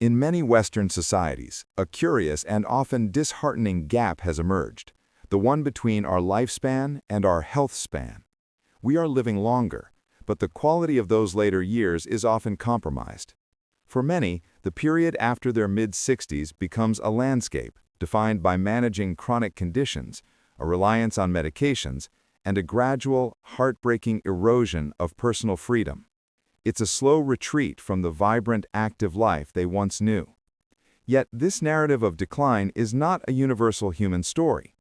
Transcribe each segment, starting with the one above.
In many Western societies, a curious and often disheartening gap has emerged, the one between our lifespan and our health span. We are living longer, but the quality of those later years is often compromised. For many, the period after their mid-60s becomes a landscape defined by managing chronic conditions, a reliance on medications, and a gradual, heartbreaking erosion of personal freedom. It's a slow retreat from the vibrant, active life they once knew. Yet this narrative of decline is not a universal human story.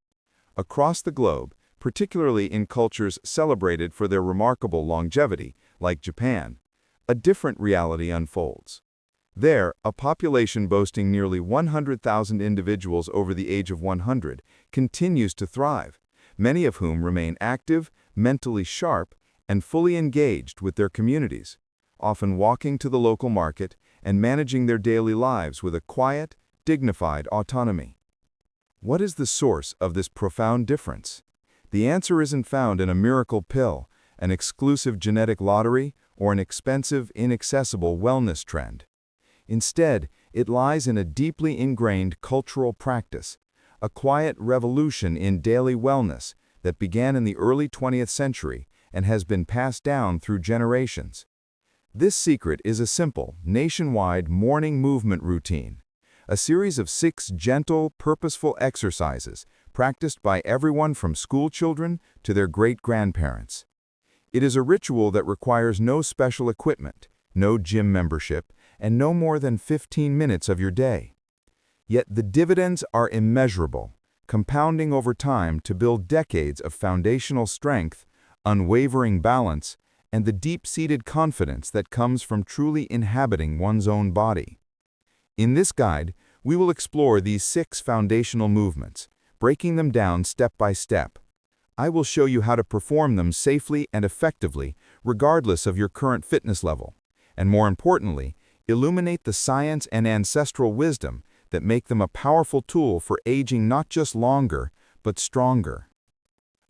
Across the globe, particularly in cultures celebrated for their remarkable longevity, like Japan, a different reality unfolds. There, a population boasting nearly 100,000 individuals over the age of 100 continues to thrive, many of whom remain active, mentally sharp, and fully engaged with their communities, often walking to the local market and managing their daily lives with a quiet, dignified autonomy. What is the source of this profound difference? The answer isn't found in a miracle pill, an exclusive genetic lottery, or an expensive, inaccessible wellness trend. Instead, it lies in a deeply ingrained cultural practice, a quiet revolution in daily wellness that began in the early 20th century and has been passed down through generations. This secret is a simple, nationwide morning movement routine, a series of 6 gentle, purposeful exercises practiced by everyone from school children to their great-grandparents. It is a ritual that requires no special equipment, no gym membership, and no more than 15 minutes of your day. Yet the dividends are immeasurable, compounding over time to build decades of foundational strength, unwavering balance, and the deep-seated confidence that comes from truly inhabiting one's own body. In this guide, we will explore these 6 foundational movements, breaking them down step by step. I will show you how to perform them safely and effectively, regardless of your current fitness level, and more importantly, illuminate the science and ancestral wisdom that make them a powerful tool for aging not just longer, but stronger.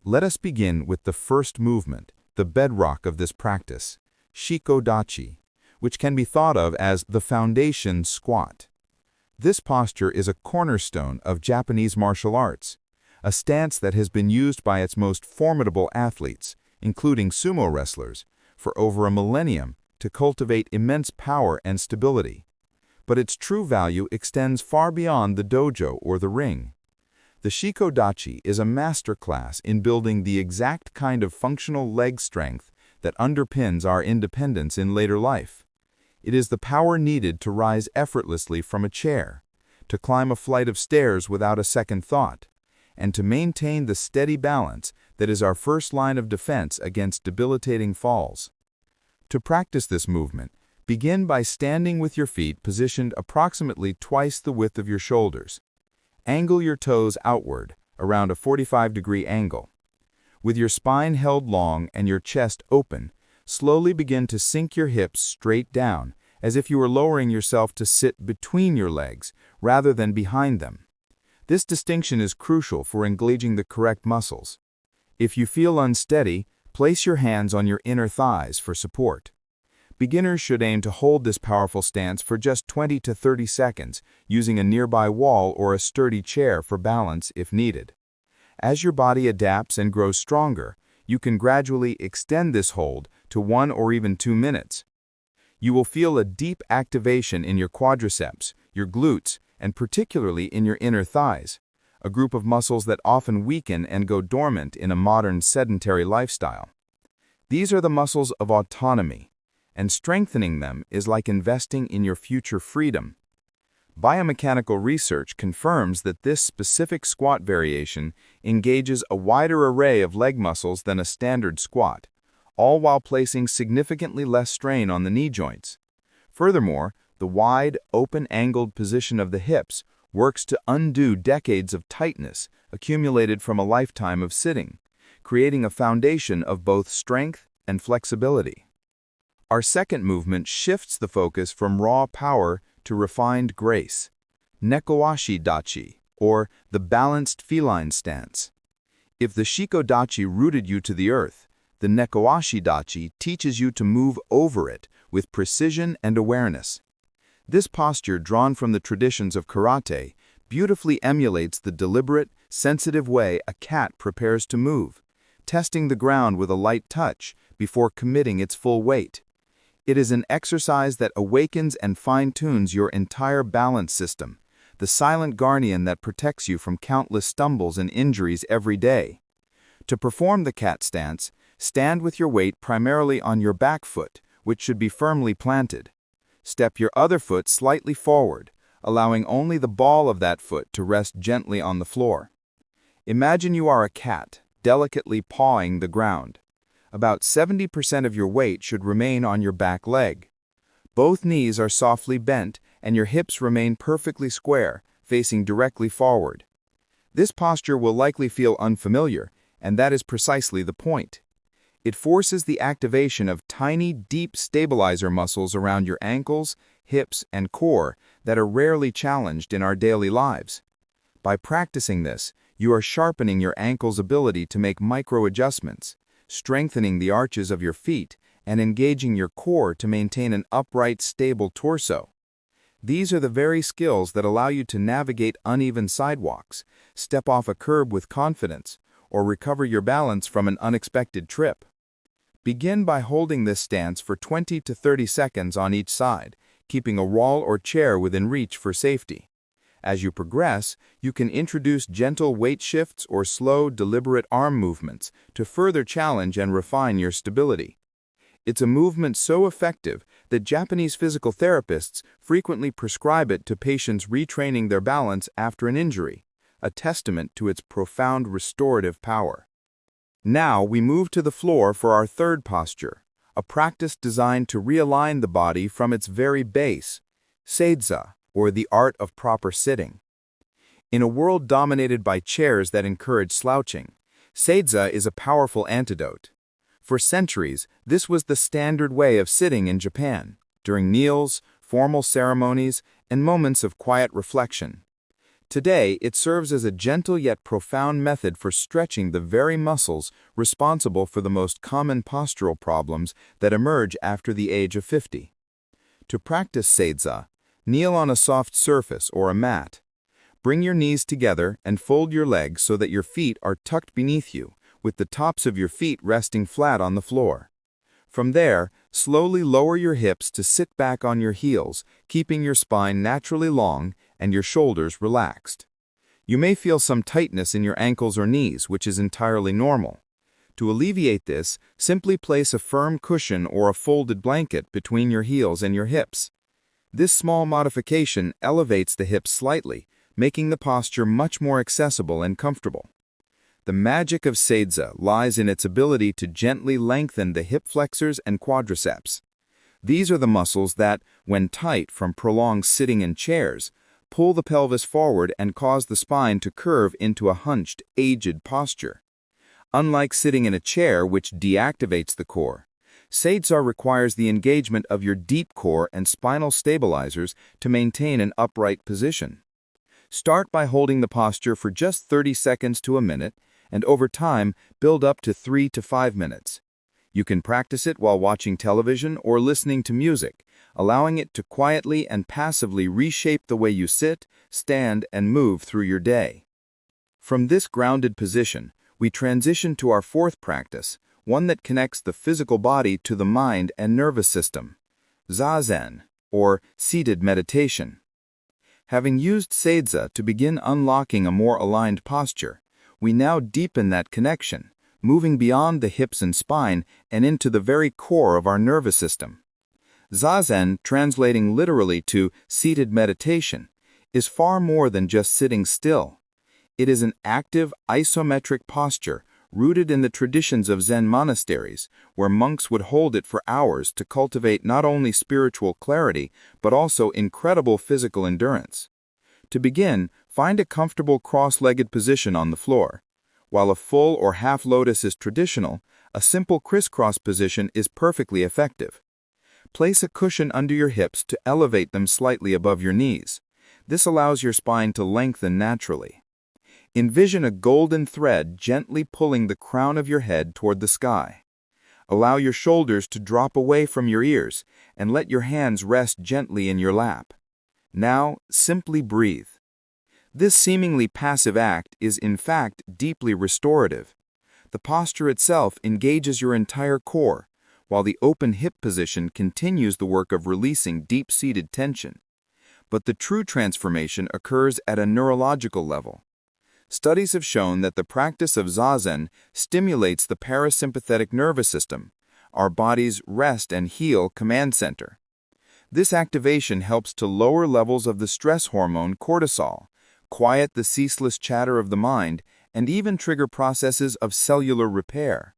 Let us begin with the first movement, the bedrock of this practice, Shikodachi, which can be thought of as the foundation squat. This posture is a cornerstone of Japanese martial arts, a stance that has been used by its most formidable athletes, including sumo wrestlers, for over a millennium to cultivate immense power and stability. But its true value extends far beyond the dojo or the ring. The Shikodachi is a masterclass in building the exact kind of functional leg strength that underpins our independence in later life. It is the power needed to rise effortlessly from a chair, to climb a flight of stairs without a second thought, and to maintain the steady balance that is our first line of defense against debilitating falls. To practice this movement, begin by standing with your feet positioned approximately twice the width of your shoulders. Angle your toes outward, around a 45-degree angle. With your spine held long and your chest open, slowly begin to sink your hips straight down, as if you were lowering yourself to sit between your legs rather than behind them. This distinction is crucial for engaging the correct muscles. If you feel unsteady, place your hands on your inner thighs for support. Beginners should aim to hold this powerful stance for just 20 to 30 seconds, using a nearby wall or a sturdy chair for balance if needed. As your body adapts and grows stronger, you can gradually extend this hold to 1 or even 2 minutes. You will feel a deep activation in your quadriceps, your glutes, and particularly in your inner thighs, a group of muscles that often weaken and go dormant in a modern sedentary lifestyle. These are the muscles of autonomy, and strengthening them is like investing in your future freedom. Biomechanical research confirms that this specific squat variation engages a wider array of leg muscles than a standard squat, all while placing significantly less strain on the knee joints. Furthermore, the wide, open-angled position of the hips works to undo decades of tightness accumulated from a lifetime of sitting, creating a foundation of both strength and flexibility. Our second movement shifts the focus from raw power to refined grace, Nekoashi Dachi, or the balanced feline stance. If the Shikodachi rooted you to the earth, the Nekoashi Dachi teaches you to move over it with precision and awareness. This posture, drawn from the traditions of karate, beautifully emulates the deliberate, sensitive way a cat prepares to move, testing the ground with a light touch before committing its full weight. It is an exercise that awakens and fine-tunes your entire balance system, the silent guardian that protects you from countless stumbles and injuries every day. To perform the cat stance, stand with your weight primarily on your back foot, which should be firmly planted. Step your other foot slightly forward, allowing only the ball of that foot to rest gently on the floor. Imagine you are a cat, delicately pawing the ground. About 70% of your weight should remain on your back leg. Both knees are softly bent and your hips remain perfectly square, facing directly forward. This posture will likely feel unfamiliar, and that is precisely the point. It forces the activation of tiny, deep stabilizer muscles around your ankles, hips, and core that are rarely challenged in our daily lives. By practicing this, you are sharpening your ankle's ability to make micro-adjustments, strengthening the arches of your feet, and engaging your core to maintain an upright, stable torso. These are the very skills that allow you to navigate uneven sidewalks, step off a curb with confidence, or recover your balance from an unexpected trip. Begin by holding this stance for 20 to 30 seconds on each side, keeping a wall or chair within reach for safety. As you progress, you can introduce gentle weight shifts or slow, deliberate arm movements to further challenge and refine your stability. It's a movement so effective that Japanese physical therapists frequently prescribe it to patients retraining their balance after an injury, a testament to its profound restorative power. Now we move to the floor for our third posture, a practice designed to realign the body from its very base, Seiza, or the art of proper sitting. In a world dominated by chairs that encourage slouching, Seiza is a powerful antidote. For centuries, this was the standard way of sitting in Japan, during meals, formal ceremonies, and moments of quiet reflection. Today, it serves as a gentle yet profound method for stretching the very muscles responsible for the most common postural problems that emerge after the age of 50. To practice Seiza, kneel on a soft surface or a mat. Bring your knees together and fold your legs so that your feet are tucked beneath you, with the tops of your feet resting flat on the floor. From there, slowly lower your hips to sit back on your heels, keeping your spine naturally long and your shoulders relaxed. You may feel some tightness in your ankles or knees, which is entirely normal. To alleviate this, simply place a firm cushion or a folded blanket between your heels and your hips. This small modification elevates the hips slightly, making the posture much more accessible and comfortable. The magic of Seiza lies in its ability to gently lengthen the hip flexors and quadriceps. These are the muscles that, when tight from prolonged sitting in chairs, pull the pelvis forward and cause the spine to curve into a hunched, aged posture. Unlike sitting in a chair, which deactivates the core, Seiza requires the engagement of your deep core and spinal stabilizers to maintain an upright position. Start by holding the posture for just 30 seconds to a minute, and over time, build up to 3 to 5 minutes. You can practice it while watching television or listening to music, allowing it to quietly and passively reshape the way you sit, stand, and move through your day. From this grounded position, we transition to our fourth practice, one that connects the physical body to the mind and nervous system, Zazen, or seated meditation. Having used Seiza to begin unlocking a more aligned posture, we now deepen that connection, moving beyond the hips and spine and into the very core of our nervous system. Zazen, translating literally to seated meditation, is far more than just sitting still. It is an active, isometric posture rooted in the traditions of Zen monasteries, where monks would hold it for hours to cultivate not only spiritual clarity, but also incredible physical endurance. To begin, find a comfortable cross-legged position on the floor. While a full or half lotus is traditional, a simple crisscross position is perfectly effective. Place a cushion under your hips to elevate them slightly above your knees. This allows your spine to lengthen naturally. Envision a golden thread gently pulling the crown of your head toward the sky. Allow your shoulders to drop away from your ears and let your hands rest gently in your lap. Now, simply breathe. This seemingly passive act is in fact deeply restorative. The posture itself engages your entire core, while the open hip position continues the work of releasing deep-seated tension. But the true transformation occurs at a neurological level. Studies have shown that the practice of Zazen stimulates the parasympathetic nervous system, our body's rest and heal command center. This activation helps to lower levels of the stress hormone cortisol, quiet the ceaseless chatter of the mind, and even trigger processes of cellular repair.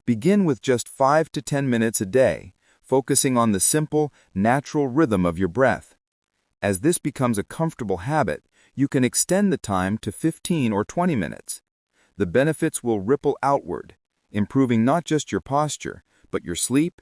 Begin with just 5 to 10 minutes a day, focusing on the simple, natural rhythm of your breath. As this becomes a comfortable habit, you can extend the time to 15 or 20 minutes. The benefits will ripple outward, improving not just your posture, but your sleep,